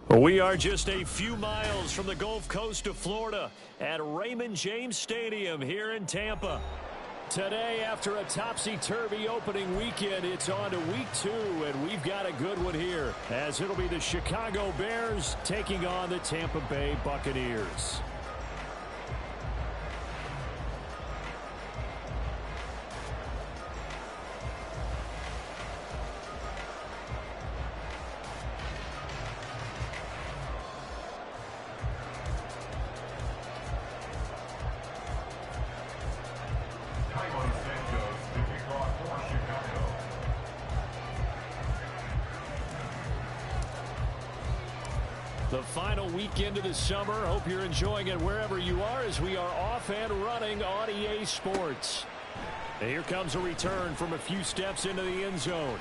We are just a few miles from the Gulf Coast of Florida at Raymond James Stadium here in Tampa. Today, after a topsy-turvy opening weekend, it's on to week 2, and we've got a good one here, as it'll be the Chicago Bears taking on the Tampa Bay Buccaneers. The final weekend of the summer. Hope you're enjoying it wherever you are as we are off and running on EA Sports. And here comes a return from a few steps into the end zone.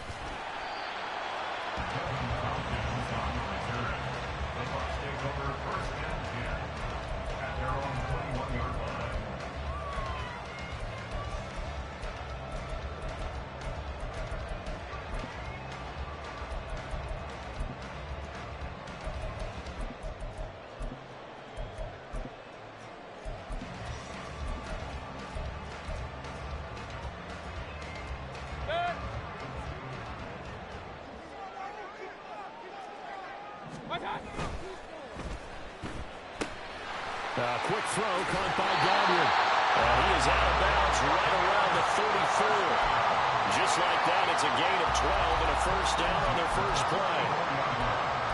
Quick throw caught by Godwin. He is out of bounds right around the 34. Just like that, it's a gain of 12 and a first down on their first play.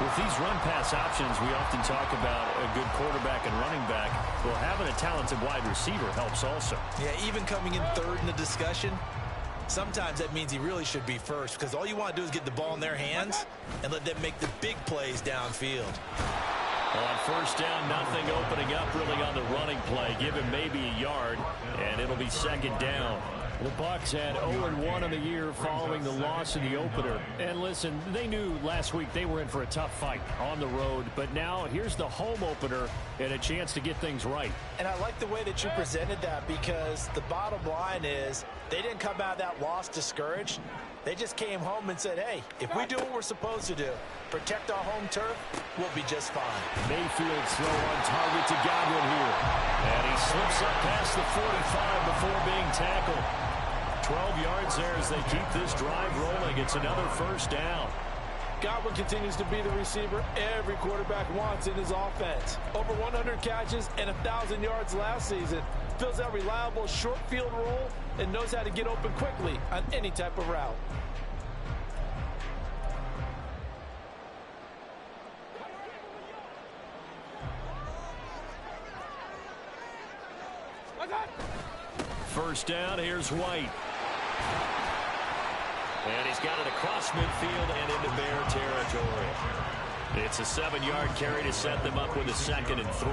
With these run-pass options, we often talk about a good quarterback and running back. Well, having a talented wide receiver helps also. Yeah, even coming in third in the discussion, sometimes that means he really should be first, because all you want to do is get the ball in their hands and let them make the big plays downfield. On first down, nothing opening up really on the running play. Give him maybe a yard, and it'll be second down. The Bucs had 0-1 on the year following the loss in the opener. And listen, they knew last week they were in for a tough fight on the road. But now here's the home opener and a chance to get things right. And I like the way that you presented that, because the bottom line is they didn't come out of that loss discouraged. They just came home and said, hey, if we do what we're supposed to do, protect our home turf, we'll be just fine. Mayfield's throw on target to Godwin here. And he slips up past the 45 before being tackled. 12 yards there as they keep this drive rolling. It's another first down. Godwin continues to be the receiver every quarterback wants in his offense. Over 100 catches and 1,000 yards last season. Fills that reliable short field role and knows how to get open quickly on any type of route. First down, here's White. And he's got it across midfield and into Bear territory. It's a 7-yard carry to set them up with a 2nd and 3.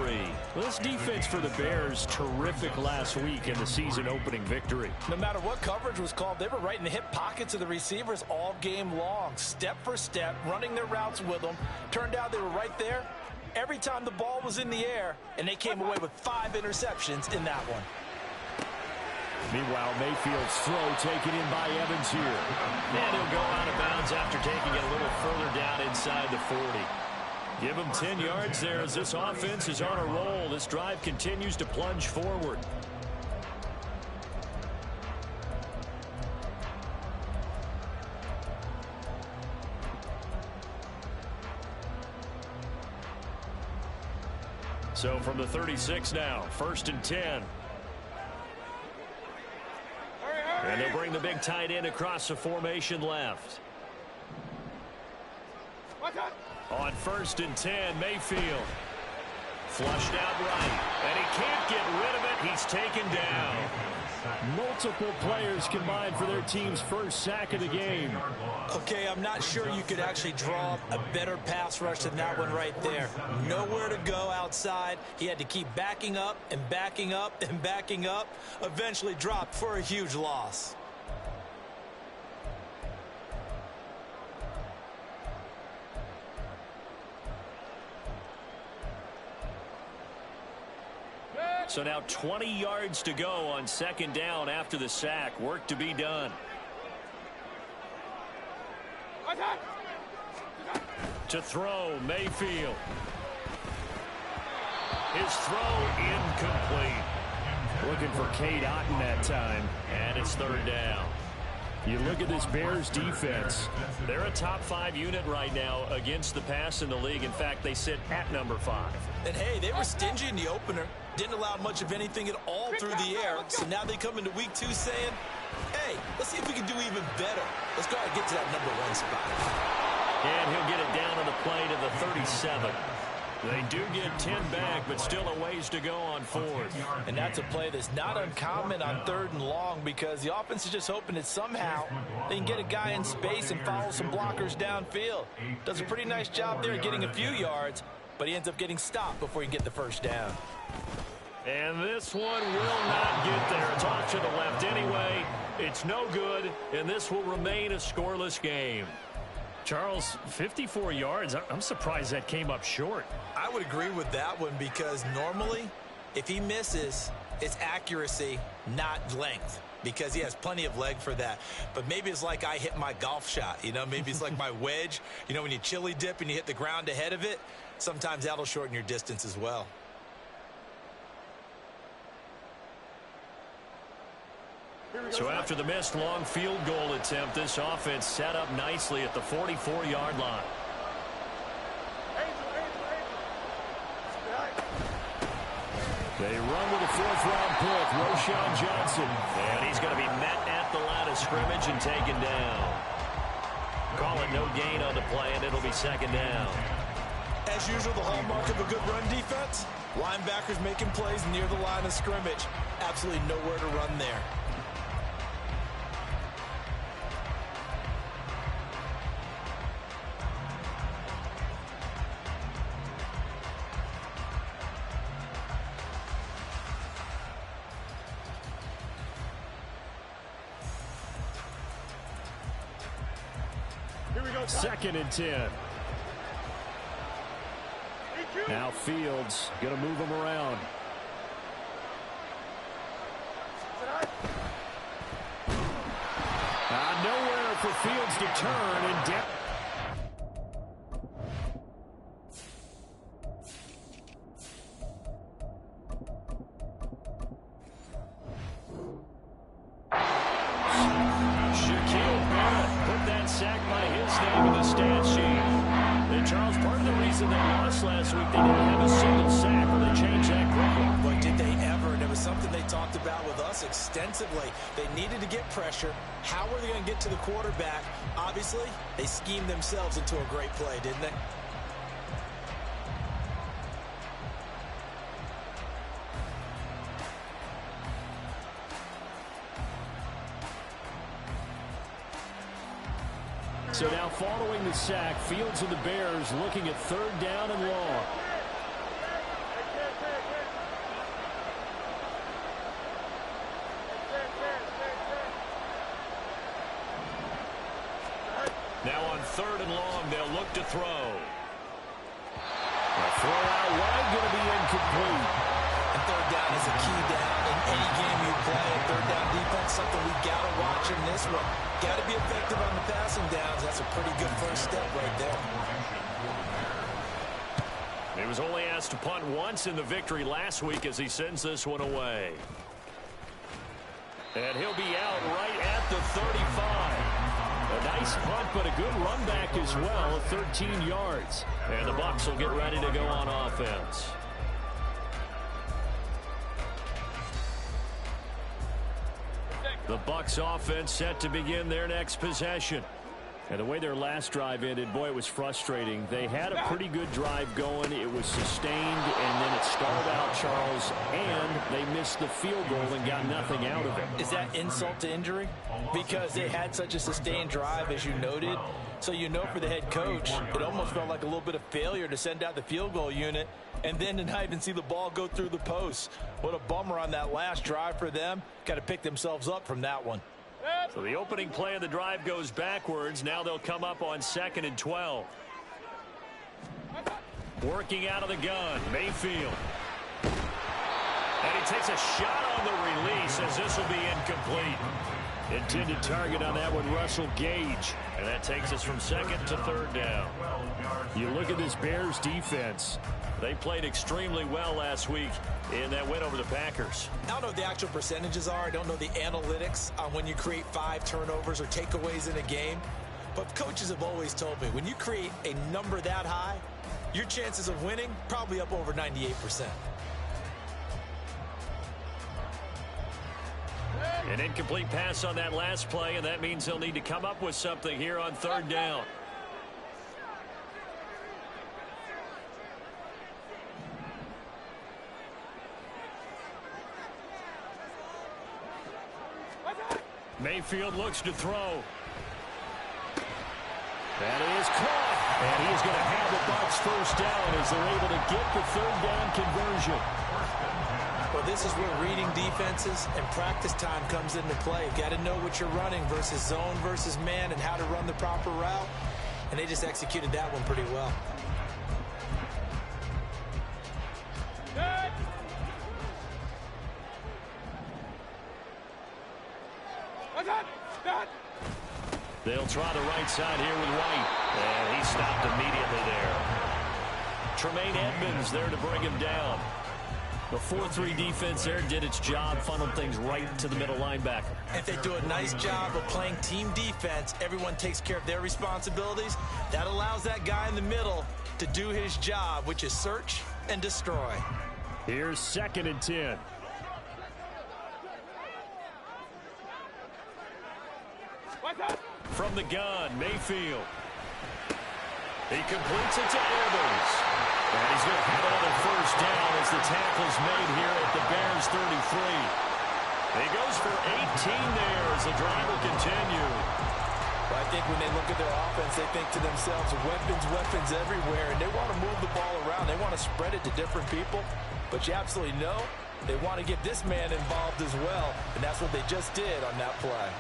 Well, this defense for the Bears, terrific last week in the season-opening victory. No matter what coverage was called, they were right in the hip pockets of the receivers all game long, step for step, running their routes with them. Turned out they were right there every time the ball was in the air, and they came away with 5 interceptions in that one. Meanwhile, Mayfield's throw taken in by Evans here. And he'll go out of bounds after taking it a little further down inside the 40. Give him 10 yards there as this offense is on a roll. This drive continues to plunge forward. So from the 36 now, 1st and 10. And they'll bring the big tight end across the formation left. On 1st and 10, Mayfield. Flushed out right. And he can't get rid of it. He's taken down. Multiple players combined for their team's first sack of the game. Okay, I'm not sure you could actually draw up a better pass rush than that one right there. Nowhere to go outside. He had to keep backing up and backing up and backing up. Eventually dropped for a huge loss. So now 20 yards to go on 2nd down after the sack. Work to be done. To throw, Mayfield. His throw incomplete. Looking for Cade Otton that time. And it's third down. You look at this Bears defense. They're a top 5 unit right now against the pass in the league. In fact, they sit at number 5. And, hey, they were stingy in the opener. Didn't allow much of anything at all through the air. So now they come into week 2 saying, hey, let's see if we can do even better. Let's go ahead and get to that number 1 spot. And he'll get it down on the play to the 37. They do get 10 back, but still a ways to go on 4th. And that's a play that's not uncommon on 3rd and long because the offense is just hoping that somehow they can get a guy in space and follow some blockers downfield. Does a pretty nice job there getting a few yards, but he ends up getting stopped before he can get the first down. And this one will not get there. It's off to the left anyway. It's no good, and this will remain a scoreless game. Charles, 54 yards. I'm surprised that came up short. I would agree with that one because normally, if he misses, it's accuracy, not length, because he has plenty of leg for that. But maybe it's like I hit my golf shot. You know, maybe it's like my wedge. You know, when you chili dip and you hit the ground ahead of it, sometimes that'll shorten your distance as well. So after the missed long field goal attempt, this offense set up nicely at the 44-yard line. They run with a 4th-round pick, Roschon Johnson. And he's going to be met at the line of scrimmage and taken down. Call it no gain on the play, and it'll be 2nd down. As usual, the hallmark of a good run defense, linebackers making plays near the line of scrimmage. Absolutely nowhere to run there. Second and 10. Now Fields going to move him around. Nowhere for Fields to turn and down. Last week they didn't have a single sack, or they changed that quickly. Boy, did they ever. And it was something they talked about with us extensively. They needed to get pressure. How were they going to get to the quarterback? Obviously, they schemed themselves into a great play, didn't they? So now following the sack, Fields and the Bears looking at 3rd down and long. Now on 3rd and long, they'll look to throw. A throw out wide, going to be incomplete. And 3rd down is a key down in any game you play. 3rd down defense, something we got to watch in this one. Got to be effective on the passing downs. That's a pretty good first step right there. He was only asked to punt once in the victory last week as he sends this one away. And he'll be out right at the 35. A nice punt, but a good run back as well, 13 yards. And the Bucs will get ready to go on offense. The Bucs offense set to begin their next possession. And the way their last drive ended, boy, it was frustrating. They had a pretty good drive going. It was sustained, and then it stalled out, Charles, and they missed the field goal and got nothing out of it. Is that insult to injury? Because they had such a sustained drive, as you noted. So you know for the head coach, it almost felt like a little bit of failure to send out the field goal unit and then to not even see the ball go through the post. What a bummer on that last drive for them. Got to pick themselves up from that one. So the opening play of the drive goes backwards. Now they'll come up on 2nd and 12. Working out of the gun, Mayfield. And he takes a shot on the release as this will be incomplete. Intended target on that one, Russell Gage. And that takes us from second to third down. You look at this Bears defense. They played extremely well last week in that win over the Packers. I don't know what the actual percentages are. I don't know the analytics on when you create 5 turnovers or takeaways in a game. But coaches have always told me, when you create a number that high, your chances of winning probably up over 98%. An incomplete pass on that last play, and that means they'll need to come up with something here on third down. Mayfield looks to throw. That is caught. And he's going to have the Bucs first down as they're able to get the third down conversion. Well, this is where reading defenses and practice time comes into play. You got to know what you're running versus zone versus man and how to run the proper route. And they just executed that one pretty well. They'll try the right side here with White. And he stopped immediately there. Tremaine Edmonds there to bring him down. The 4-3 defense there did its job, funneled things right to the middle linebacker. If they do a nice job of playing team defense, everyone takes care of their responsibilities. That allows that guy in the middle to do his job, which is search and destroy. Here's 2nd and 10. From the gun, Mayfield. He completes it to Evans. And he's going to have another first down as the tackle's made here at the Bears 33. He goes for 18 there as the drive will continue. Well, I think when they look at their offense, they think to themselves, weapons everywhere, and they want to move the ball around. They want to spread it to different people. But you absolutely know they want to get this man involved as well, and that's what they just did on that play.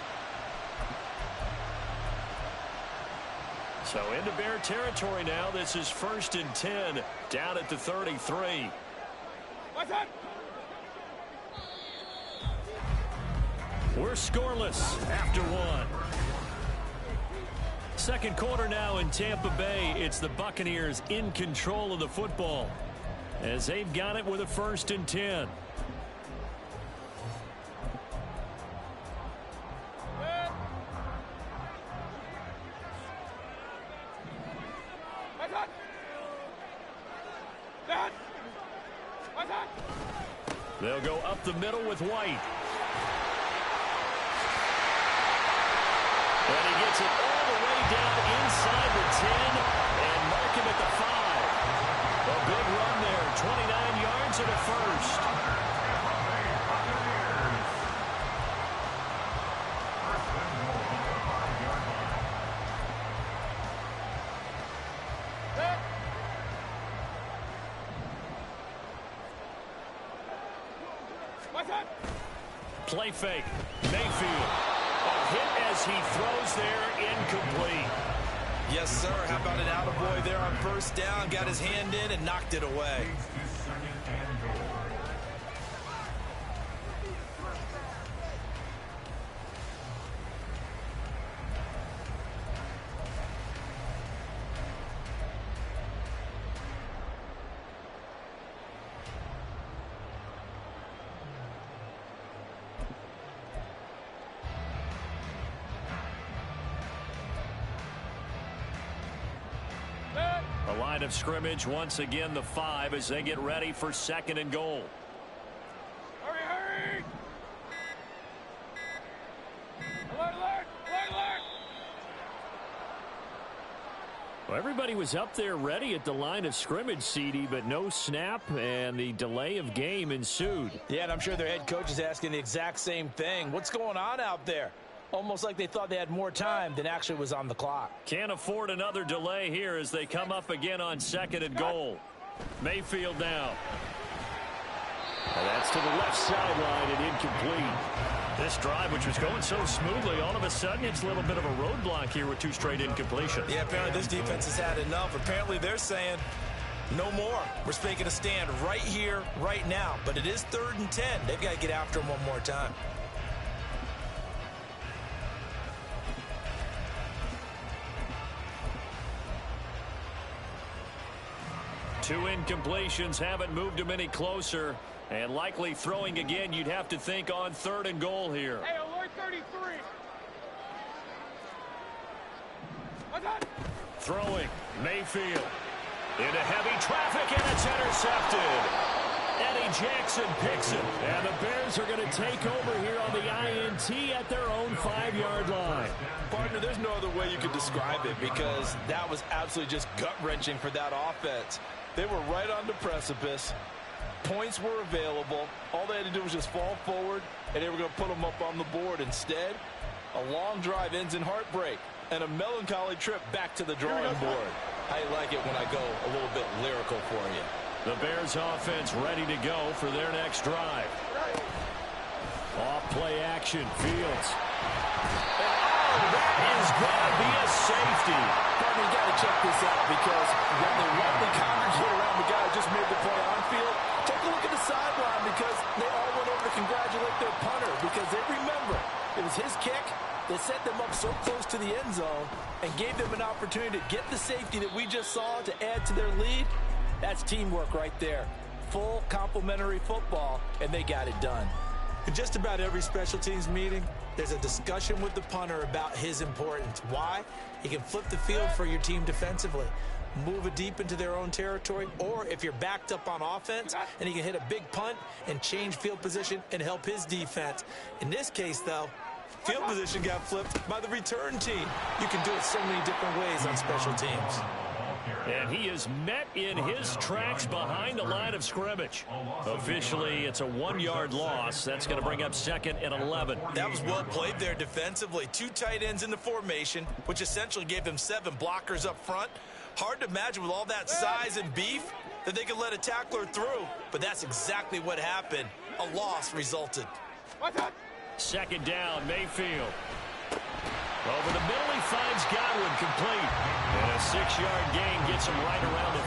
So into Bear territory now. This is 1st and 10 down at the 33. We're scoreless after 1. Second quarter now in Tampa Bay. It's the Buccaneers in control of the football as they've got it with a 1st and 10. They'll go up the middle with White. And he gets it all the way down inside the 10 and mark him at the 5. A big run there, 29 yards and a first. Play fake. Mayfield. A hit as he throws there, incomplete. Yes, sir. How about an attaboy there on first down? Got his hand in and knocked it away. The line of scrimmage once again the 5 as they get ready for 2nd and goal. Hurry, hurry! Alert, alert, alert, alert! Well, everybody was up there ready at the line of scrimmage, CD, but no snap, and the delay of game ensued. Yeah, and I'm sure their head coach is asking the exact same thing. What's going on out there? Almost like they thought they had more time than actually was on the clock. Can't afford another delay here as they come up again on 2nd and goal. Mayfield now. And that's to the left sideline and incomplete. This drive, which was going so smoothly, all of a sudden it's a little bit of a roadblock here with 2 straight incompletions. Yeah, apparently this defense has had enough. Apparently they're saying no more. We're making a stand right here, right now. But it is 3rd and 10. They've got to get after him one more time. 2 incompletions haven't moved him any closer. And likely throwing again, you'd have to think on 3rd and goal here. Hey, alert 33. Throwing, Mayfield. Into heavy traffic, and it's intercepted. Eddie Jackson picks it. And the Bears are going to take over here on the INT at their own 5-yard line. Partner, there's no other way you could describe it because that was absolutely just gut-wrenching for that offense. They were right on the precipice. Points were available. All they had to do was just fall forward, and they were going to put them up on the board. Instead, a long drive ends in heartbreak and a melancholy trip back to the drawing board. I like it when I go a little bit lyrical for you. The Bears offense ready to go for their next drive. Off play action, Fields. And that is going to be a safety. Partner, you got to check this out because when they rightly congregate around the guy who just made the play on field, take a look at the sideline because they all went over to congratulate their punter because they remember it was his kick that set them up so close to the end zone and gave them an opportunity to get the safety that we just saw to add to their lead. That's teamwork right there. Full complementary football, and they got it done. In just about every special teams meeting, there's a discussion with the punter about his importance. Why? He can flip the field for your team defensively, move it deep into their own territory, or if you're backed up on offense, and he can hit a big punt and change field position and help his defense. In this case, though, field position got flipped by the return team. You can do it so many different ways on special teams. And he is met in his tracks behind the line of scrimmage. Officially, it's a 1-yard loss. That's going to bring up 2nd and 11. That was well played there defensively. 2 tight ends in the formation, which essentially gave them 7 blockers up front. Hard to imagine with all that size and beef that they could let a tackler through. But that's exactly what happened. A loss resulted. 2nd down, Mayfield. Over the middle, he finds Godwin complete. And a 6-yard gain gets him right around the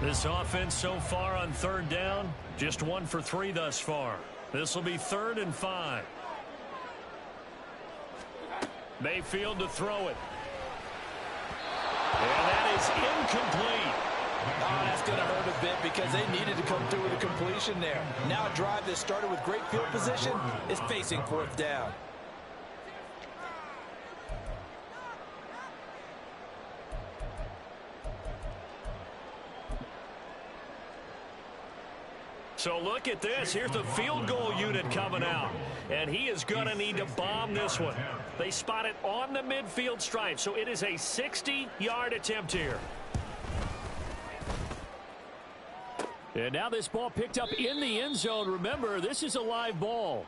33. This offense so far on 3rd down, just 1 for 3 thus far. This will be 3rd and 5. Mayfield to throw it. And that is incomplete. Oh, that's going to hurt a bit because they needed to come through with a completion there. Now a drive that started with great field position is facing 4th down. So look at this. Here's the field goal unit coming out. And he is going to need to bomb this one. They spot it on the midfield stripe. So it is a 60-yard attempt here. And now this ball picked up in the end zone. Remember, this is a live ball.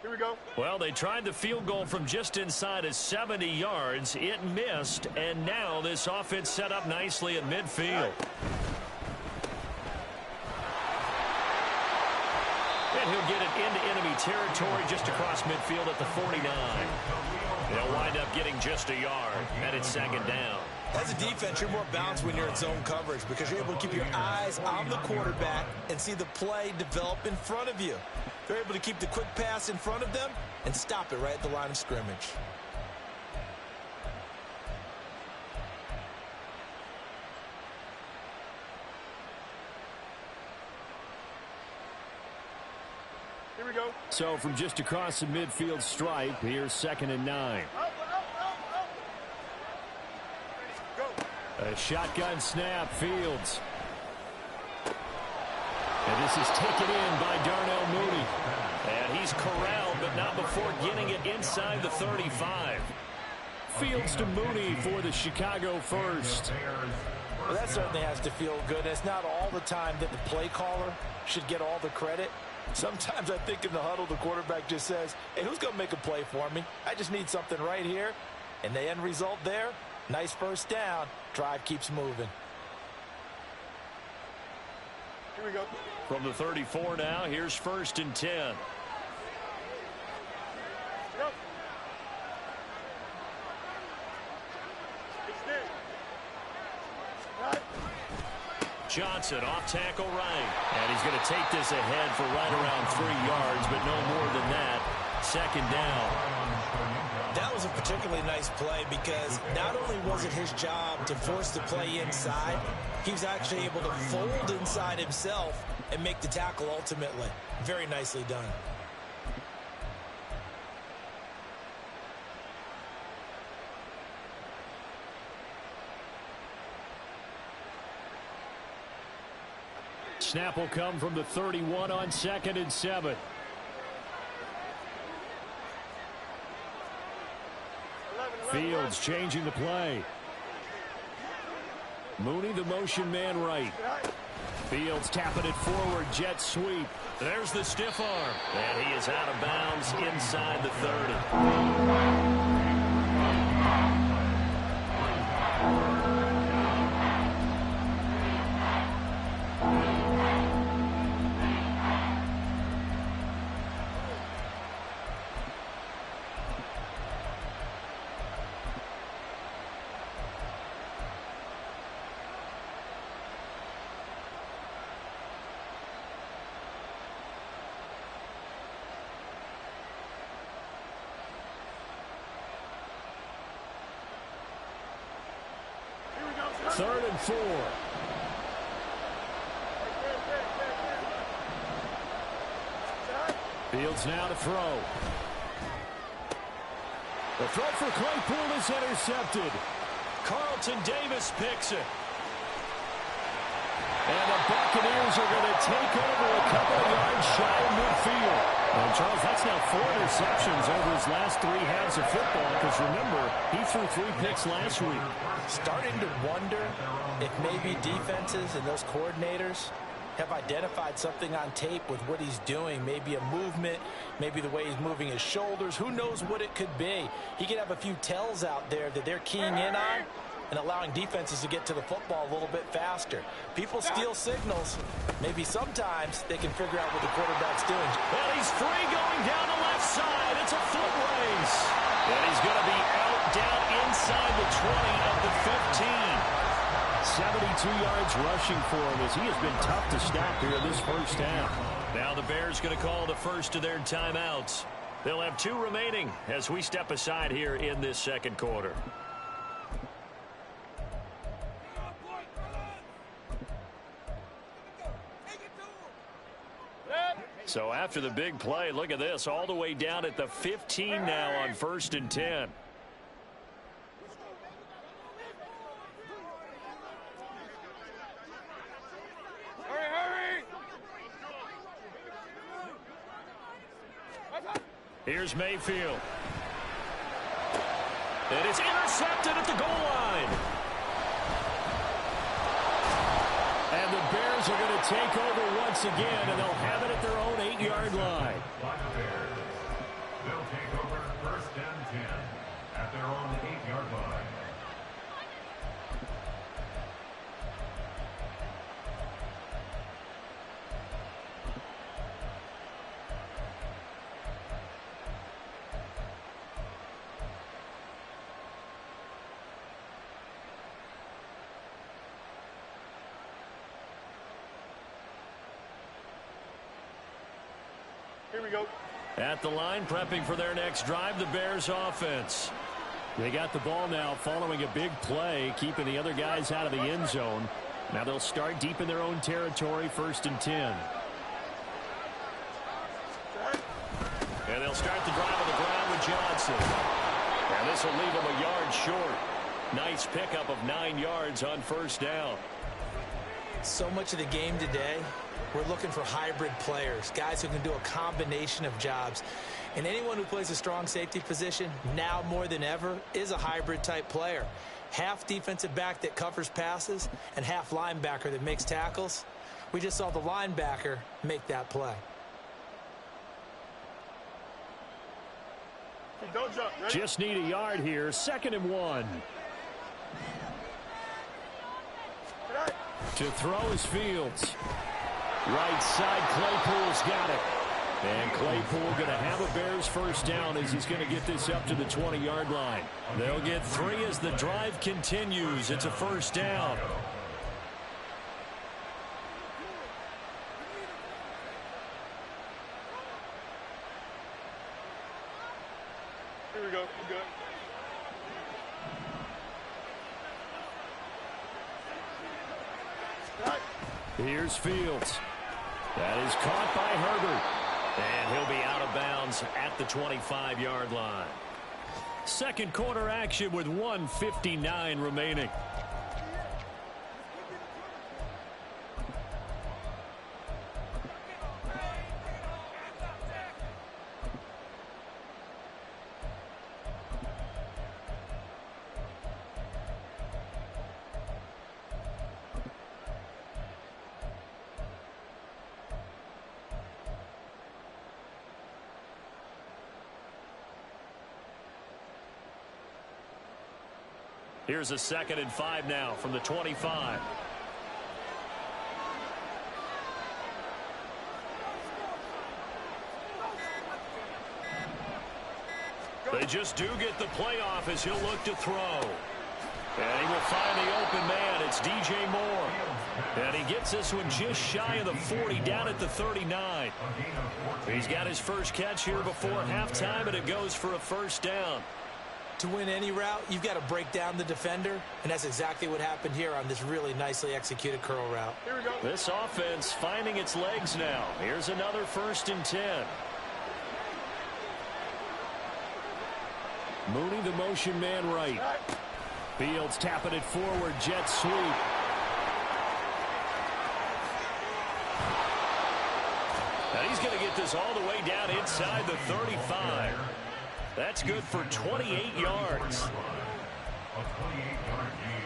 Here we go. Well, they tried the field goal from just inside of 70 yards. It missed, and now this offense set up nicely in midfield. And he'll get it into enemy territory just across midfield at the 49. They'll wind up getting just a yard, and it's 2nd down. As a defense, you're more balanced when you're in zone coverage because you're able to keep your eyes on the quarterback and see the play develop in front of you. They're able to keep the quick pass in front of them and stop it right at the line of scrimmage. Here we go. So from just across the midfield stripe, here's 2nd and 9. A shotgun snap, Fields. And this is taken in by Darnell Mooney. And he's corralled, but not before getting it inside the 35. Fields to Mooney for the Chicago first. Well, that certainly has to feel good. And it's not all the time that the play caller should get all the credit. Sometimes I think in the huddle, the quarterback just says, hey, who's going to make a play for me? I just need something right here. And the end result there, nice first down. Drive keeps moving. Here we go. From the 34 now, here's 1st and 10. Go. Johnson off tackle right. And he's going to take this ahead for right around 3 yards, but no more than that. 2nd down. That was a particularly nice play because not only was it his job to force the play inside, he was actually able to fold inside himself and make the tackle ultimately. Very nicely done. Snap will come from the 31 on 2nd and 7. 11. Fields changing the play. Mooney the motion man right. Fields tapping it forward, jet sweep. There's the stiff arm. And he is out of bounds inside the 30. Third and 4. Fields now to throw. The throw for Claypool is intercepted. Carlton Davis picks it. And the Buccaneers are going to take over a couple of yards shy of midfield. And Charles, that's now 4 interceptions over his last 3 halves of football, because remember, he threw 3 picks last week. Starting to wonder if maybe defenses and those coordinators have identified something on tape with what he's doing. Maybe a movement, maybe the way he's moving his shoulders. Who knows what it could be? He could have a few tells out there that they're keying in on and allowing defenses to get to the football a little bit faster. People steal signals. Maybe sometimes they can figure out what the quarterback's doing. Well, he's free going down the left side. It's a foot race. And he's going to be out down inside the 20 of the 15. 72 yards rushing for him as he has been tough to stop here in this first half. Now the Bears going to call the first of their timeouts. They'll have 2 remaining as we step aside here in this second quarter. So after the big play, look at this, all the way down at the 15 now on 1st and 10. Here's Mayfield. And it's intercepted at the goal line. And the Bears are going to take over once again, and they'll have it at their own 8-yard line. They'll take over 1st and 10 at their own 8-yard line. Here we go. At the line, prepping for their next drive, the Bears offense. They got the ball now following a big play, keeping the other guys out of the end zone. Now they'll start deep in their own territory, 1st and 10. And they'll start the drive on the ground with Johnson. And this will leave them a yard short. Nice pickup of 9 yards on 1st down. So much of the game today, we're looking for hybrid players, guys who can do a combination of jobs. And anyone who plays a strong safety position, now more than ever, is a hybrid type player. half defensive back that covers passes and half linebacker that makes tackles. We just saw the linebacker make that play. Don't jump. Ready? Just need a yard here. 2nd and 1. To throw is Fields. Right side, Claypool's got it. And Claypool going to have a Bears first down as he's going to get this up to the 20-yard line. They'll get 3 as the drive continues. It's a first down. Here we go. We're good. Here's Fields. That is caught by Herbert. And he'll be out of bounds at the 25-yard line. Second quarter action with 1:59 remaining. Here's a 2nd and 5 now from the 25. They just do get the playoff as he'll look to throw. And he will find the open man. It's DJ Moore. And he gets this one just shy of the 40, down at the 39. He's got his first catch here before halftime, and it goes for a first down. To win any route, you've got to break down the defender, and that's exactly what happened here on this really nicely executed curl route. Here we go. This offense finding its legs now. Here's another 1st and 10. Mooney, the motion man right. Fields tapping it forward, jet sweep. And he's going to get this all the way down inside the 35. That's good for 28 yards. A 28-yard gain.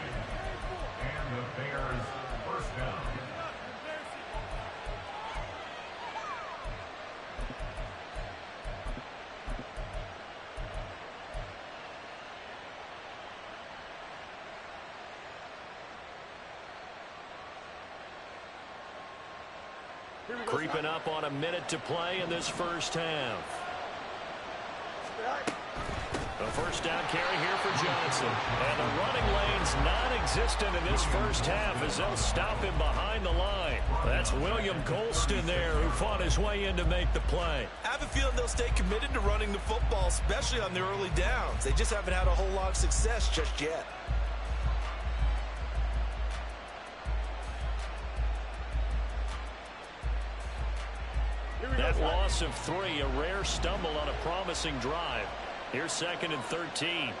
And the Bears first down. Creeping up on a minute to play in this first half. A first down carry here for Johnson. And the running lane's non-existent in this first half as they'll stop him behind the line. That's William Colston there who fought his way in to make the play. I have a feeling they'll stay committed to running the football, especially on the early downs. They just haven't had a whole lot of success just yet. That loss of 3, a rare stumble on a promising drive. Here's 2nd and 13.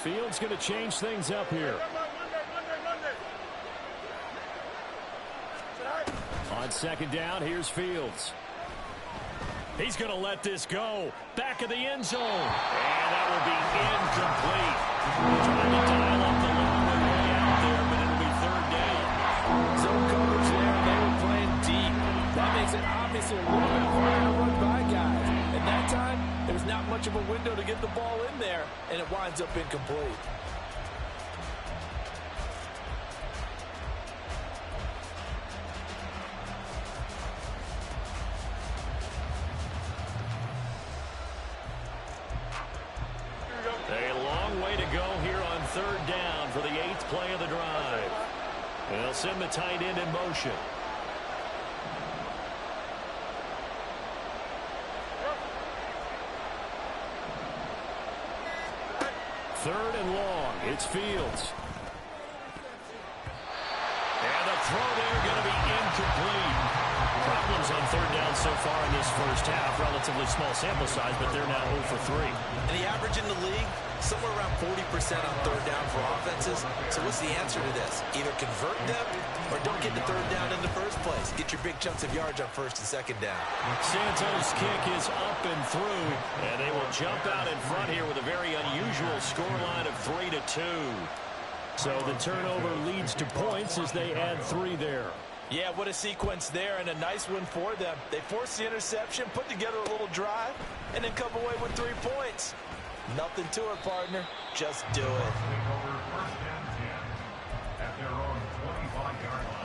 Fields going to change things up here. On 2nd down, here's Fields. He's going to let this go. Back of the end zone. And that will be incomplete. Trying to dial up the long way out there, but it'll be 3rd down. Zone coverage there, they were playing deep. That makes it obviously a little bit harder to run by guys. And that time, there's not much of a window to get the ball in there, and it winds up incomplete. A long way to go here on 3rd down for the 8th play of the drive. They'll send the tight end in motion. 3rd and long. It's Fields. And the throw there going to be incomplete. Problems on 3rd down so far in this first half. Relatively small sample size, but they're now 0 for 3. And the average in the league, somewhere around 40% on 3rd down for offenses. So what's the answer to this? Either convert them or don't get the 3rd down in the first place. Get your big chunks of yards on 1st and 2nd down. Santos' kick is up and through, and they will jump out in front here with a very unusual scoreline of 3-2. So the turnover leads to points as they add 3 there. Yeah, what a sequence there, and a nice win for them. They forced the interception, put together a little drive, and then come away with 3 points. Nothing to it, partner. Just do it. Over first and 10 at their own 25-yard line.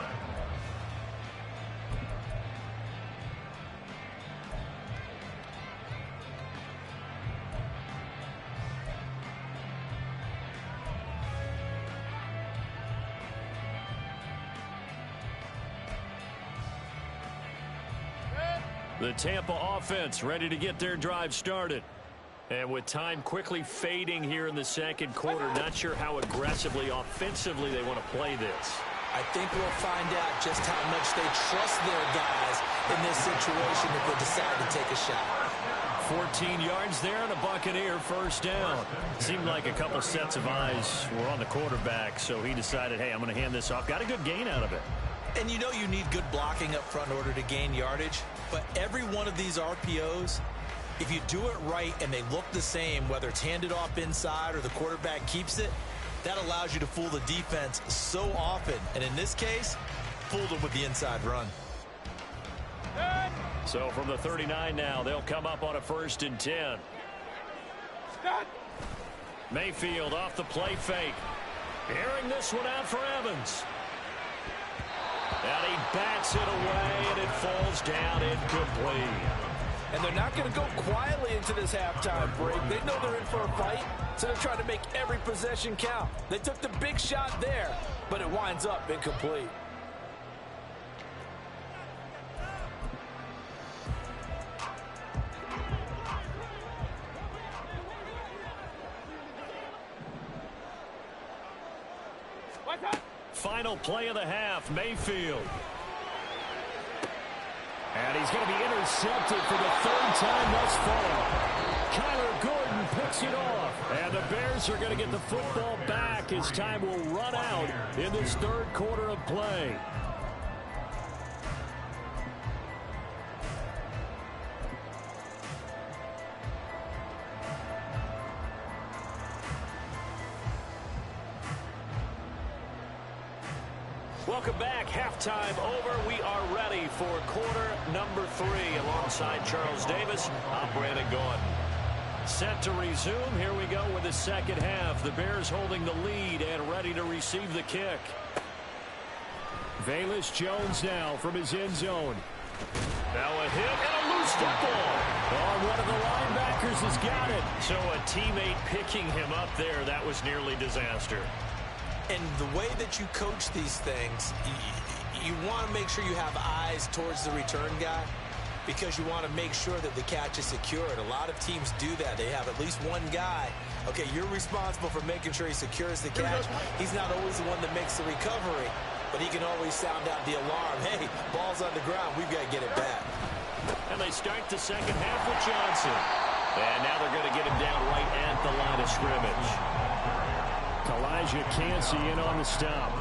The Tampa offense ready to get their drive started. And with time quickly fading here in the second quarter, not sure how aggressively, offensively they want to play this. I think we'll find out just how much they trust their guys in this situation if they decide to take a shot. 14 yards there and a Buccaneer first down. Seemed like a couple sets of eyes were on the quarterback, so he decided, hey, I'm going to hand this off. Got a good gain out of it. And you know you need good blocking up front in order to gain yardage. But every one of these RPOs, if you do it right and they look the same, whether it's handed off inside or the quarterback keeps it, that allows you to fool the defense so often. And in this case, fooled them with the inside run. So from the 39 now, they'll come up on a 1st and 10. Mayfield off the play fake. Airing this one out for Evans. And he bats it away, and it falls down incomplete. And they're not going to go quietly into this halftime break. They know they're in for a fight, so they're trying to make every possession count. They took the big shot there, but it winds up incomplete. Final play of the half, Mayfield. And he's going to be intercepted for the 3rd time thus far. Kyler Gordon picks it off. And the Bears are going to get the football back as time will run out in this 3rd quarter of play. Welcome back. Halftime over. We are ready for quarter number 3. Alongside Charles Davis, I'm Brandon Gordon. Set to resume. Here we go with the second half. The Bears holding the lead and ready to receive the kick. Velus Jones now from his end zone. Now a hit and a loose football. Oh, one of the linebackers has got it. So a teammate picking him up there. That was nearly disaster. And the way that you coach these things, you want to make sure you have eyes towards the return guy because you want to make sure that the catch is secured. A lot of teams do that. They have at least one guy. Okay, you're responsible for making sure he secures the catch. He's not always the one that makes the recovery, but he can always sound out the alarm. Hey, ball's on the ground. We've got to get it back. And they start the second half with Johnson. And now they're going to get him down right at the line of scrimmage. Elijah Cansey in on the stop.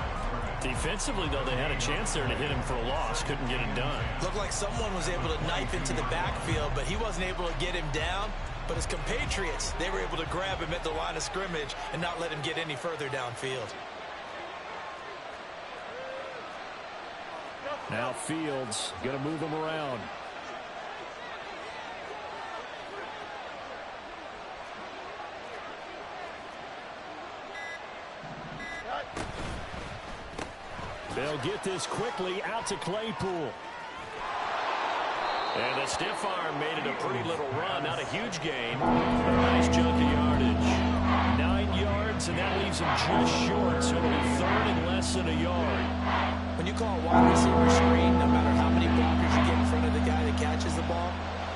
Defensively, though, they had a chance there to hit him for a loss. Couldn't get it done. Looked like someone was able to knife into the backfield, but he wasn't able to get him down. But his compatriots, they were able to grab him at the line of scrimmage and not let him get any further downfield. Now Fields going to move him around. They'll get this quickly out to Claypool. And the stiff arm made it a pretty little run. Not a huge gain, but a nice chunk of yardage. 9 yards, and that leaves him just short. So it'll be 3rd and less than a yard. When you call a wide receiver screen, no matter how many blockers you get in front of the guy that catches the ball,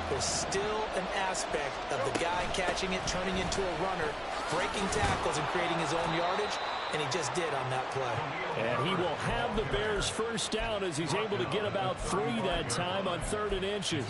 there's still an aspect of the guy catching it, turning into a runner, breaking tackles and creating his own yardage, and he just did on that play. And he will have the Bears first down as he's able to get about 3 that time on 3rd and inches.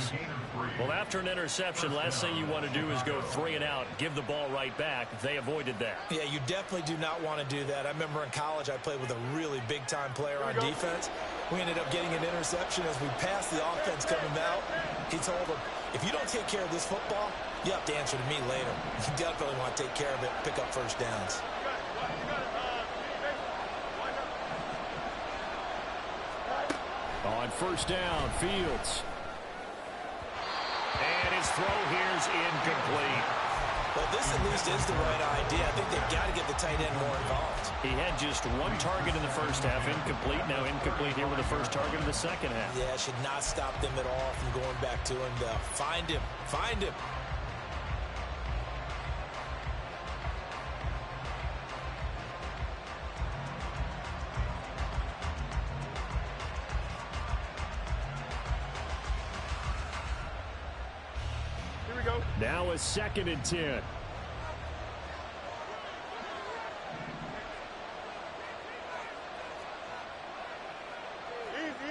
Well, after an interception, last thing you want to do is go 3 and out, give the ball right back. They avoided that. Yeah, you definitely do not want to do that. I remember in college I played with a really big-time player on defense. We ended up getting an interception as we passed the offense coming out. He told him, if you don't take care of this football, you have to answer to me later. You definitely want to take care of it, pick up first downs. On first down, Fields. And his throw here's incomplete. Well, this at least is the right idea. I think they've got to get the tight end more involved. He had just one target in the first half, incomplete. Now incomplete here with the first target in the second half. Yeah, should not stop them at all from going back to him, though. Find him. Find him. Now a 2nd and 10.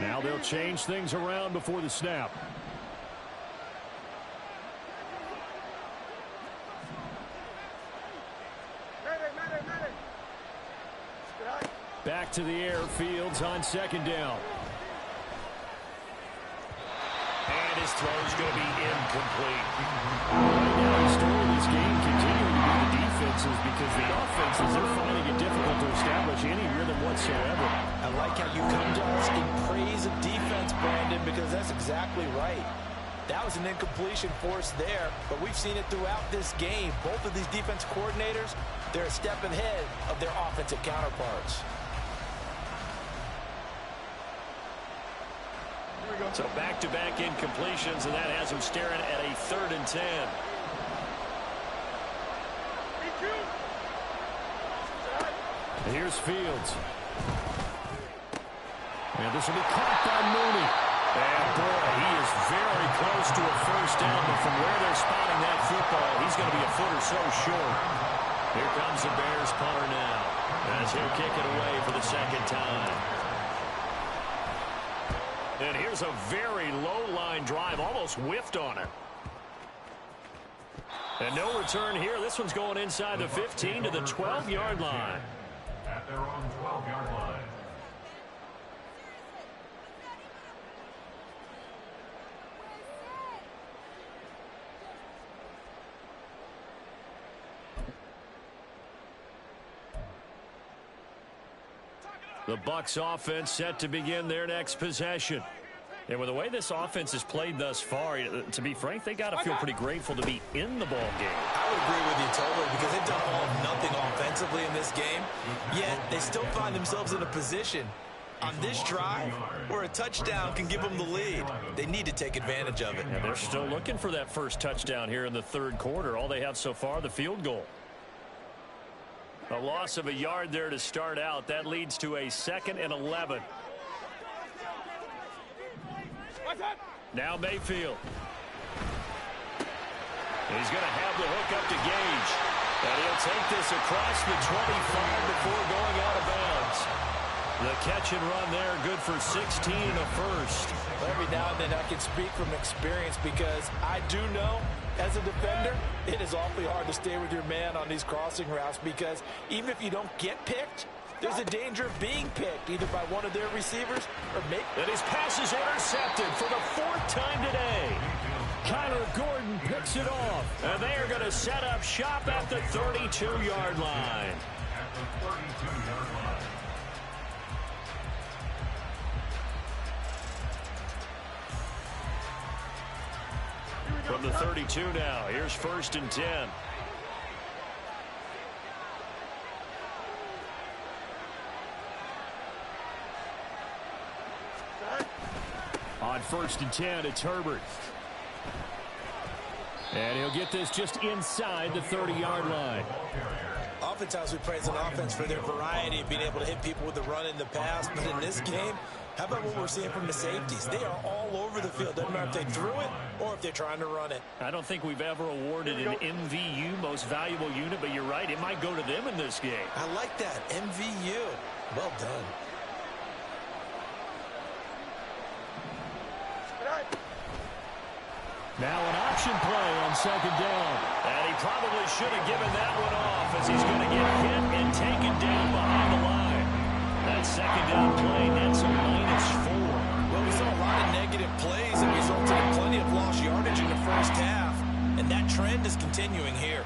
Now they'll change things around before the snap. Back to the air, Fields on 2nd down. And his throw's going to be incomplete. Right now, the story of this game continuing to be the defenses because the offenses, they're finding it difficult to establish any rhythm whatsoever. I like how you come to us in praise of defense, Brandon, because that's exactly right. That was an incompletion forced there, but we've seen it throughout this game. Both of these defense coordinators, they're a step ahead of their offensive counterparts. So back-to-back incompletions, and that has him staring at a 3rd and 10. Here's Fields. And this will be caught by Mooney. And boy, he is very close to a first down, but from where they're spotting that football, he's going to be a foot or so short. Here comes the Bears punter now, as he'll kick it away for the 2nd time. And here's a very low-line drive, almost whiffed on it. And no return here. This one's going inside the 15 to the 12-yard line. At their own 12-yard line. The Bucs offense set to begin their next possession. And with the way this offense has played thus far, to be frank, they got to feel pretty grateful to be in the ball game. I would agree with you totally because they've done all or nothing offensively in this game, yet they still find themselves in a position on this drive where a touchdown can give them the lead. They need to take advantage of it. And they're still looking for that first touchdown here in the 3rd quarter. All they have so far, the field goal. A loss of a yard there to start out. That leads to a 2nd and 11. Now Mayfield. He's going to have the hook up to Gage. And he'll take this across the 25 before going out of bounds. The catch and run there, good for 16 and a first. Every now and then I can speak from experience because I do know, as a defender, it is awfully hard to stay with your man on these crossing routes because even if you don't get picked, there's a danger of being picked either by one of their receivers or maybe. And his pass is intercepted for the 4th time today. Kyler Gordon picks it off. And they are going to set up shop at the 32-yard line. At the 32-yard line. From the 32 now, here's 1st and 10. On 1st and 10, it's Herbert. And he'll get this just inside the 30-yard line. Oftentimes we praise an offense for their variety of being able to hit people with the run in the pass, but in this game, how about what we're seeing from the safeties? They are all over the field. Doesn't matter if they threw it or if they're trying to run it. I don't think we've ever awarded an MVU, most valuable unit, but you're right, it might go to them in this game. I like that, MVU. Well done. Now an option play on 2nd down. And he probably should have given that one off as he's going to get hit and taken down behind the line. That 2nd down play nets a -4. Well, we saw a lot of negative plays that resulted in plenty of lost yardage in the first half. And that trend is continuing here.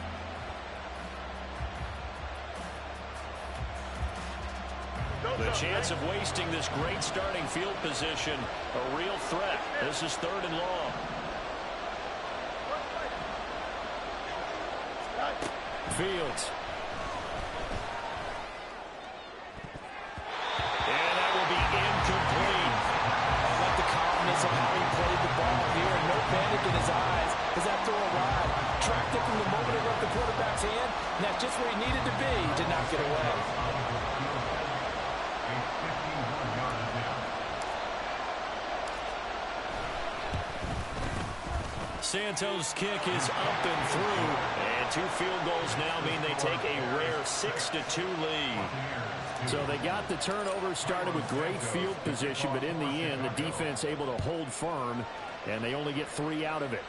The chance of wasting this great starting field position, a real threat. This is 3rd and long. Fields. And that will be incomplete. I like the calmness of how he played the ball here. No panic in his eyes as that throw arrived. Tracked it from the moment it left the quarterback's hand, and that's just where he needed to be to knock it away. Santos' kick is up and through, and 2 field goals now mean they take a rare 6-2 lead. So they got the turnover, started with great field position, but in the end, the defense able to hold firm, and they only get 3 out of it.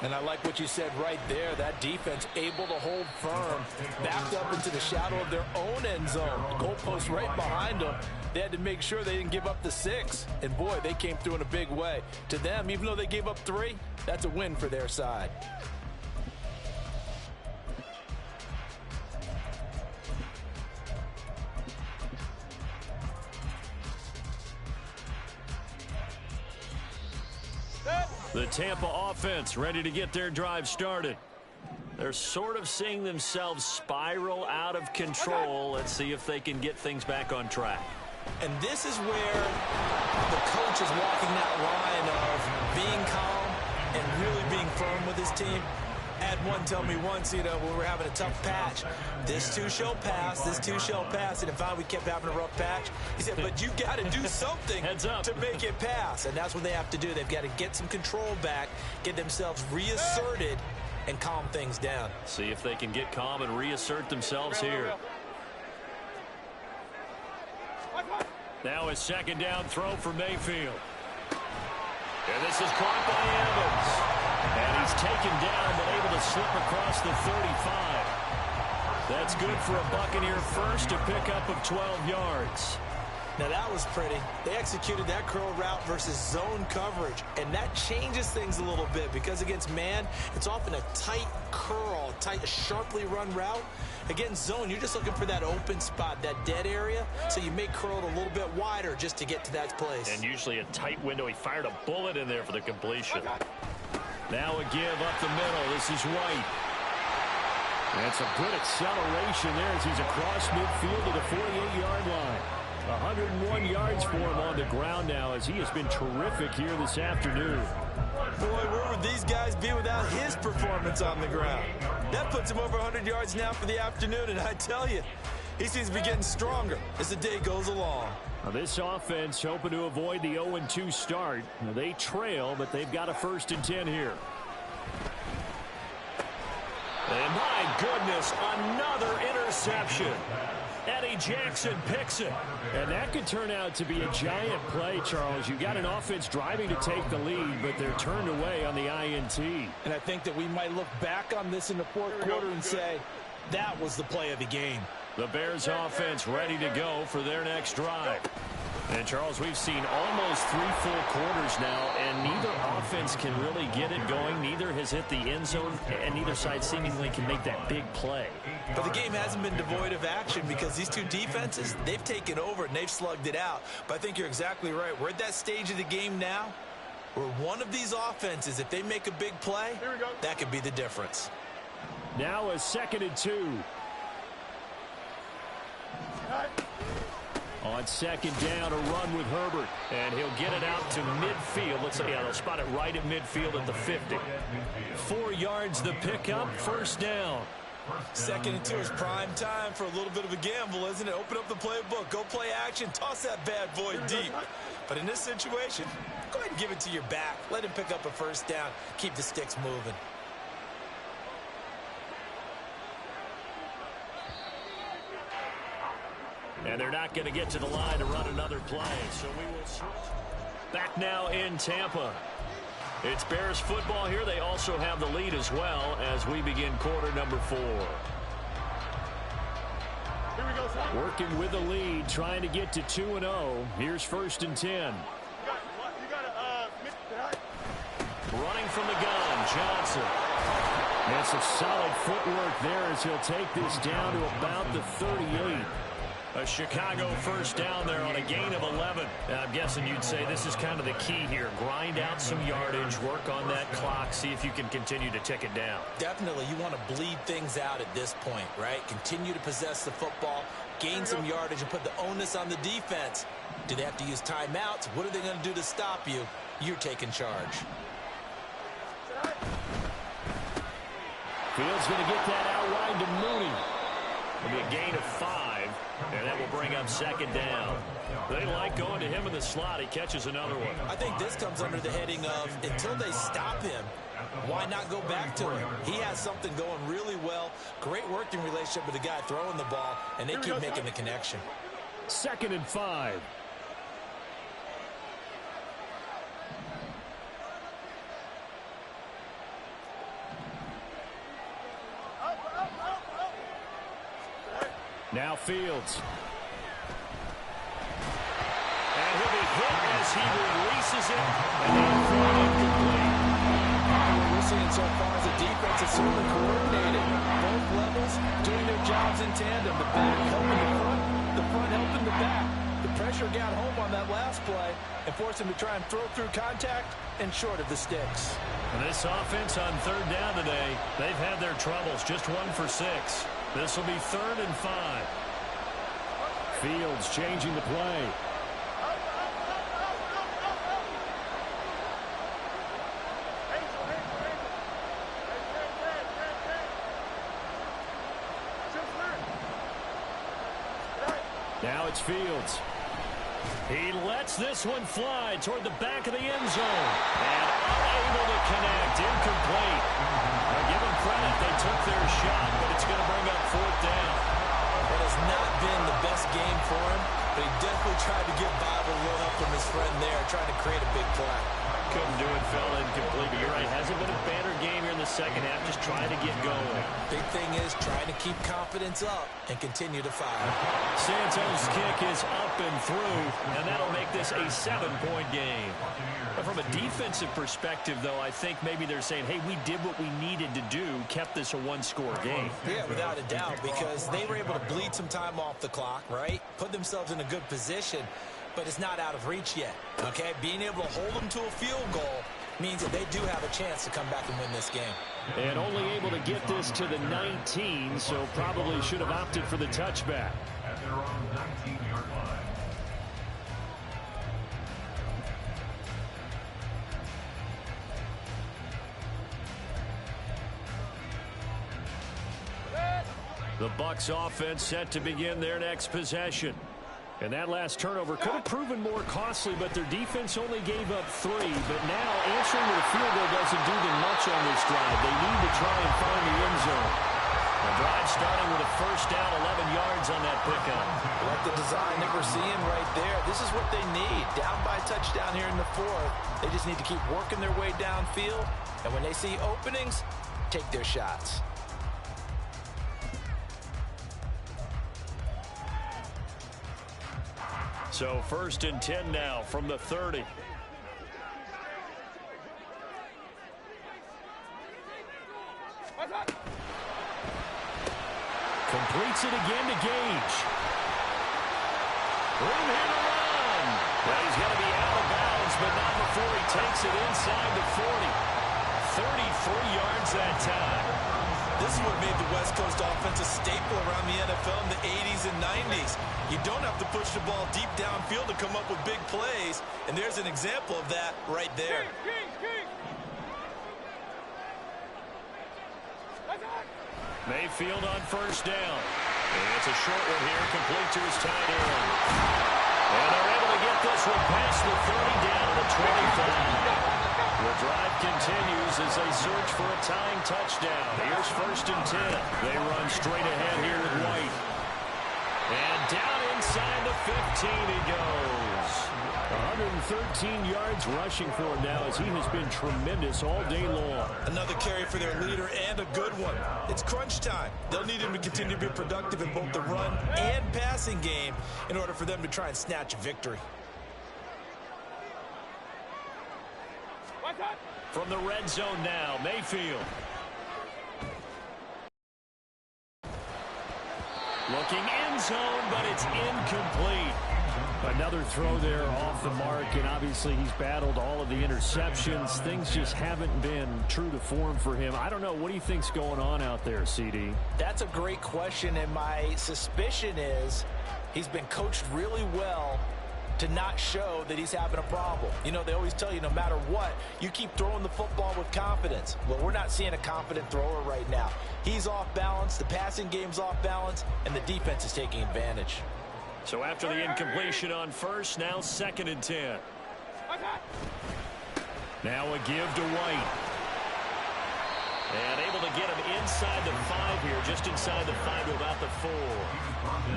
And I like what you said right there. That defense able to hold firm, backed up into the shadow of their own end zone. The goalpost right behind them. They had to make sure they didn't give up the 6. And, boy, they came through in a big way. To them, even though they gave up 3, that's a win for their side. The Tampa offense ready to get their drive started. They're sort of seeing themselves spiral out of control. Let's see if they can get things back on track. And this is where the coach is walking that line of being calm and really being firm with his team. I had one tell me once, when we were having a tough patch, this too shall pass, this too shall pass. And if we kept having a rough patch, he said, but you got to do something to make it pass. And that's what they have to do. They've got to get some control back, get themselves reasserted, and calm things down. See if they can get calm and reassert themselves here. Now a 2nd down throw for Mayfield. And this is caught by Evans. And he's taken down, but able to slip across the 35. That's good for a Buccaneer first, a pickup of 12 yards. Now that was pretty. They executed that curl route versus zone coverage, and that changes things a little bit because against man, it's often a tight curl, tight, sharply run route. Against zone, you're just looking for that open spot, that dead area, so you may curl it a little bit wider just to get to that place. And usually a tight window. He fired a bullet in there for the completion. Now a give up the middle. This is White. That's a good acceleration there as he's across midfield to the 48-yard line. 101 yards for him on the ground now as he has been terrific here this afternoon. Boy, where would these guys be without his performance on the ground? That puts him over 100 yards now for the afternoon, and I tell you, he seems to be getting stronger as the day goes along. Now this offense hoping to avoid the 0-2 start. Now they trail, but they've got a 1st and 10 here. And my goodness, another interception. Eddie Jackson picks it. And that could turn out to be a giant play, Charles. You got an offense driving to take the lead, but they're turned away on the INT. And I think that we might look back on this in the 4th quarter and say, that was the play of the game. The Bears offense ready to go for their next drive. And, Charles, we've seen almost 3 full quarters now, and neither offense can really get it going. Neither has hit the end zone, and neither side seemingly can make that big play. But the game hasn't been devoid of action because these two defenses, they've taken over and they've slugged it out. But I think you're exactly right. We're at that stage of the game now where one of these offenses, if they make a big play, that could be the difference. Now a 2nd and 2. On 2nd down, a run with Herbert. And he'll get it out to midfield. Let's say, they'll spot it right at midfield at the 50. 4 yards the pickup, 1st down. 2nd and 2 is prime time for a little bit of a gamble, isn't it? Open up the playbook, go play action, toss that bad boy deep. But in this situation, go ahead and give it to your back. Let him pick up a 1st down, keep the sticks moving. And they're not going to get to the line to run another play. So we will switch. Back now in Tampa. It's Bears football here. They also have the lead as well as we begin quarter number 4. Here we go, son. Working with the lead, trying to get to 2-0. Here's 1st and 10. Running from the gun, Johnson. That's some solid footwork there as he'll take this down to about the 38. A Chicago first down there on a gain of 11. I'm guessing you'd say this is kind of the key here. Grind out some yardage, work on that clock, see if you can continue to tick it down. Definitely, you want to bleed things out at this point, right? Continue to possess the football, gain some yardage, and put the onus on the defense. Do they have to use timeouts? What are they going to do to stop you? You're taking charge. Fields going to get that out wide to Mooney. It'll be a gain of 5, and that will bring up second down. They like going to him in the slot. He catches another one. I think this comes under the heading of until they stop him, why not go back to him? He has something going really well. Great working relationship with the guy throwing the ball, and they keep making the connection. 2nd and 5. Now Fields. And he'll be hit as he releases it. And he'll throw it incomplete. What we're seeing so far is the defense is certainly coordinated. Both levels doing their jobs in tandem. The back helping the front helping the back. The pressure got home on that last play and forced him to try and throw through contact and short of the sticks. And this offense on 3rd down today, they've had their troubles. Just 1 for 6. This will be 3rd and 5. Fields changing the play. Now it's Fields. He lets this one fly toward the back of the end zone. And unable to connect. Incomplete. Now give them credit. They took their shot, but it's going to bring up 4th down. It has not been the best game for him, but he definitely tried to get by the run up from his friend there, trying to create a big play. Couldn't do it, fell incomplete. But you're right, hasn't been a banner game here in the second half, just trying to get going. Big thing is trying to keep confidence up and continue to fire. Santos' kick is up and through, and that'll make this a 7-point game. But from a defensive perspective, though, I think maybe they're saying, hey, we did what we needed to do, kept this a 1-score game. Yeah, without a doubt, because they were able to bleed some time off the clock, right? Put themselves in a good position, but it's not out of reach yet, okay? Being able to hold them to a field goal means that they do have a chance to come back and win this game. And only able to get this to the 19, so probably should have opted for the touchback. At their own 19-yard line. The Bucs offense set to begin their next possession. And that last turnover could have proven more costly, but their defense only gave up 3. But now answering with a field goal doesn't do them much on this drive. They need to try and find the end zone. The drive starting with a first down, 11 yards on that pickup. I like the design that we're seeing right there. This is what they need. Down by a touchdown here in the 4th. They just need to keep working their way downfield. And when they see openings, take their shots. So 1st and 10 now from the 30. Completes it again to Gage. Room here to run. Well, he's going to be out of bounds, but not before he takes it inside the 40. 33 yards that time. This is what made the West Coast offense a staple around the NFL in the 80s and 90s. You don't have to push the ball deep downfield to come up with big plays, and there's an example of that right there. Mayfield on first down. And it's a short one here, complete to his tight end. And they're able to get this one past the 30 down to the 25. The drive continues as they search for a tying touchdown. Here's 1st and 10. They run straight ahead here with White. And down inside the 15 he goes. 113 yards rushing for him now as he has been tremendous all day long. Another carry for their leader and a good one. It's crunch time. They'll need him to continue to be productive in both the run and passing game in order for them to try and snatch a victory. From the red zone now, Mayfield. Looking end zone, but it's incomplete. Another throw there off the mark, and obviously he's battled all of the interceptions. Things just haven't been true to form for him. I don't know. What do you think's going on out there, CD? That's a great question, and my suspicion is he's been coached really well to not show that he's having a problem. You know, they always tell you no matter what, you keep throwing the football with confidence. Well, we're not seeing a confident thrower right now. He's off balance, the passing game's off balance, and the defense is taking advantage. So after the incompletion on first, now 2nd and 10. Now a give to White. And able to get him inside the 5 here, just inside the 5 to about the 4.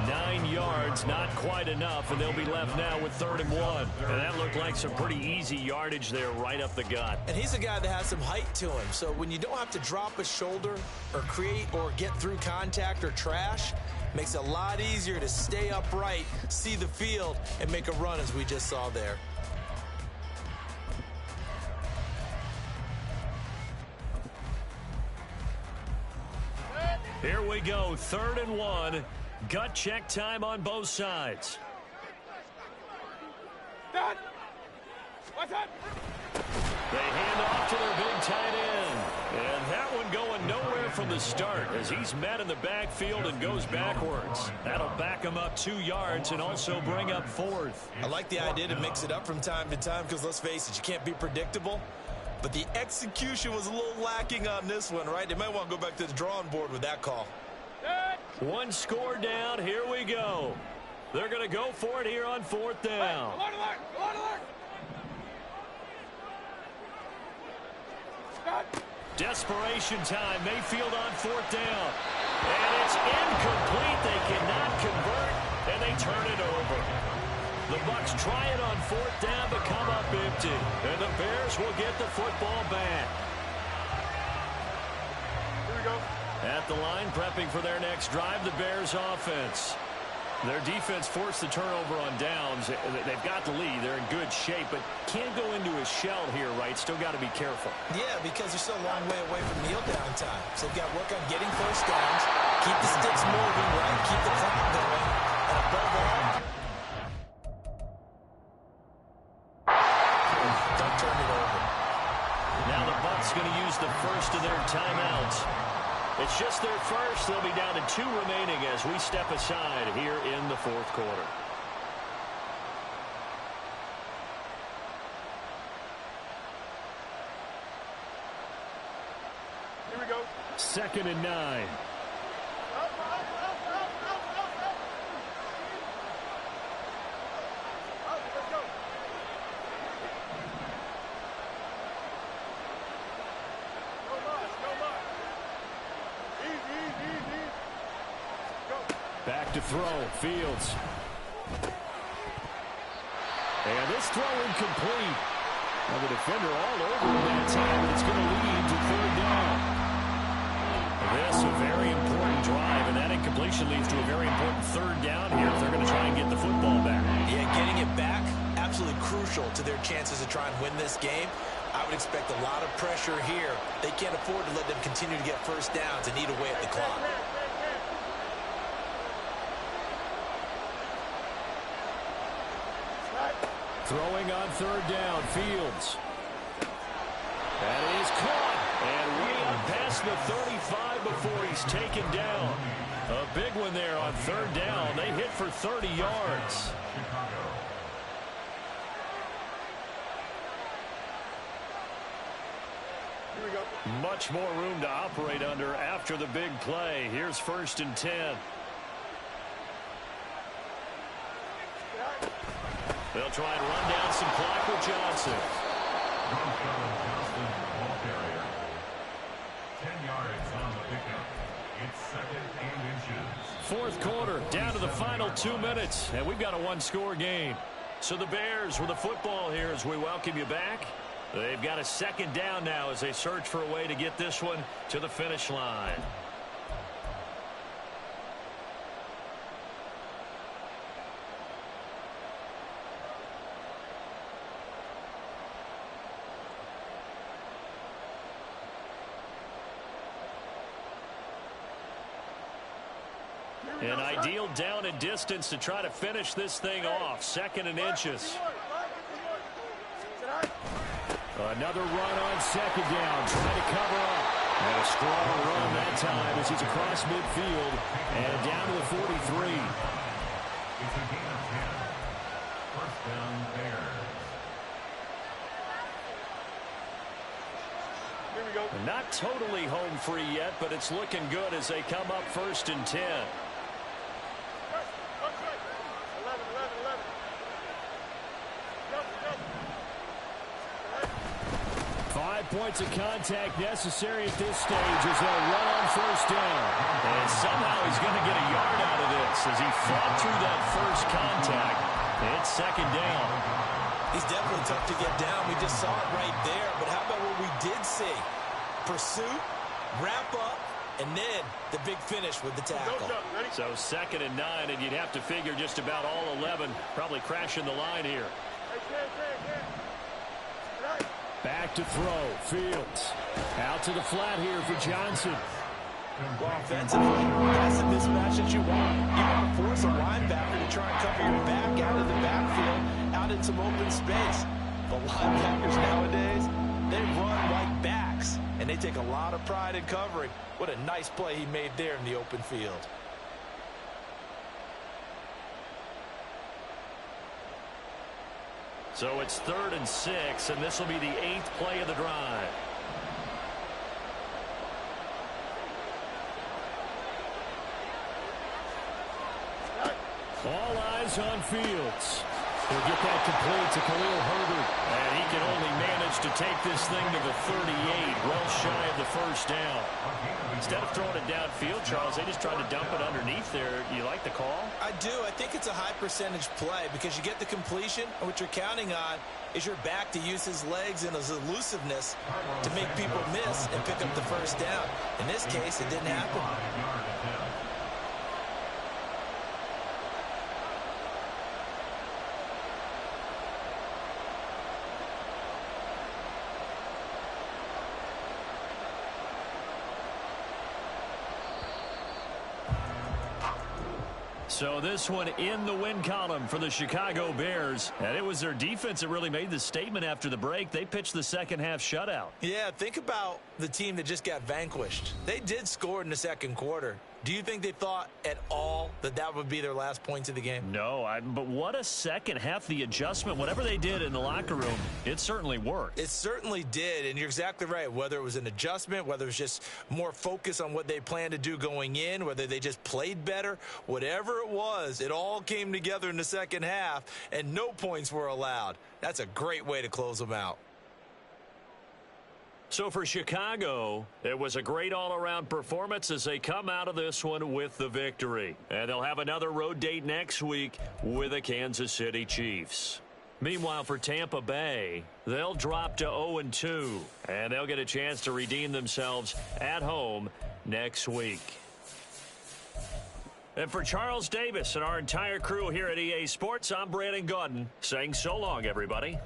9 yards, not quite enough, and they'll be left now with 3rd and 1. And that looked like some pretty easy yardage there right up the gut. And he's a guy that has some height to him, so when you don't have to drop a shoulder or create or get through contact or trash, makes it a lot easier to stay upright, see the field, and make a run as we just saw there. Here we go, 3rd and 1. Gut check time on both sides. They hand off to their big tight end. And that one going nowhere from the start as he's met in the backfield and goes backwards. That'll back him up 2 yards and also bring up 4th. I like the idea to mix it up from time to time because, let's face it, you can't be predictable. But the execution was a little lacking on this one, right? They might want to go back to the drawing board with that call. 1 score down. Here we go. They're going to go for it here on 4th down. Desperation time. Mayfield on 4th down. And it's incomplete. They cannot convert, and they turn it over. The Bucs try it on 4th down, but come up empty. And the Bears will get the football back. Here we go. At the line, prepping for their next drive, the Bears offense. Their defense forced the turnover on downs. They've got the lead. They're in good shape, but can't go into a shell here, right? Still got to be careful. Yeah, because they're still a long way away from kneel down time. So they've got to work on getting first downs, keep the sticks moving, right? Keep the clock going. And above all, don't turn it over. Now the Bucs going to use the first of their timeouts. It's just their first. They'll be down to 2 remaining as we step aside here in the 4th quarter. Here we go. 2nd and 9. Let's go. Back to throw. Fields. And this throw incomplete. Now the defender all over him that time. It's going to lead to 3rd down. This a very important drive, and that incompletion leads to a very important 3rd down here if they're going to try and get the football back. Yeah, getting it back, absolutely crucial to their chances to try and win this game. I would expect a lot of pressure here. They can't afford to let them continue to get first downs and eat away at the clock. Throwing on 3rd down, Fields. That is caught. And way up past the 35 before he's taken down. A big one there on 3rd down. They hit for 30 yards. Here we go. Much more room to operate under after the big play. Here's 1st and 10. They'll try and run down some clock with Johnson. Johnson, ball carrier. 10 yards on the pickup. It's 2nd and inches. 4th quarter, down to the final 2 minutes, and we've got a 1-score game. So the Bears with the football here as we welcome you back. They've got a 2nd down now as they search for a way to get this one to the finish line. Here we An ideal down and distance to try to finish this thing off. 2nd and inches. Another run on 2nd down. Trying to cover up. And a strong run that time as he's across midfield and down to the 43. It's a gain of 10. First down Bears. Here we go. Not totally home free yet, but it's looking good as they come up 1st and 10. 5 points of contact necessary at this stage as they'll run on 1st down. And somehow he's going to get a yard out of this as he fought through that first contact. It's 2nd down. He's definitely tough to get down. We just saw it right there. But how about what we did see? Pursuit, wrap up, and then the big finish with the tackle. So 2nd and 9, and you'd have to figure just about all 11 probably crashing the line here. Back to throw. Fields. Out to the flat here for Johnson. Well, offensively, that's the mismatch that you want. You want to force a linebacker to try and cover your back out of the backfield, out in some open space. The linebackers nowadays, they run like backs, and they take a lot of pride in covering. What a nice play he made there in the open field. So it's 3rd and 6, and this will be the 8th play of the drive. All eyes on Fields. He'll get that complete to Khalil Herbert. And he can only manage to take this thing to the 38, well shy of the 1st down. Instead of throwing it downfield, Charles, they just tried to dump it underneath there. You like the call? I do. I think it's a high percentage play because you get the completion, and what you're counting on is your back to use his legs and his elusiveness to make people miss and pick up the 1st down. In this case, it didn't happen. So this one in the win column for the Chicago Bears. And it was their defense that really made the statement after the break. They pitched the 2nd half shutout. Yeah, think about the team that just got vanquished. They did score in the 2nd quarter. Do you think they thought at all that that would be their last points of the game? No, but what a 2nd half. The adjustment, whatever they did in the locker room, it certainly worked. It certainly did, and you're exactly right. Whether it was an adjustment, whether it was just more focus on what they planned to do going in, whether they just played better, whatever it was, it all came together in the 2nd half, and no points were allowed. That's a great way to close them out. So for Chicago, it was a great all-around performance as they come out of this one with the victory. And they'll have another road date next week with the Kansas City Chiefs. Meanwhile, for Tampa Bay, they'll drop to 0-2, and they'll get a chance to redeem themselves at home next week. And for Charles Davis and our entire crew here at EA Sports, I'm Brandon Gaudin saying so long, everybody.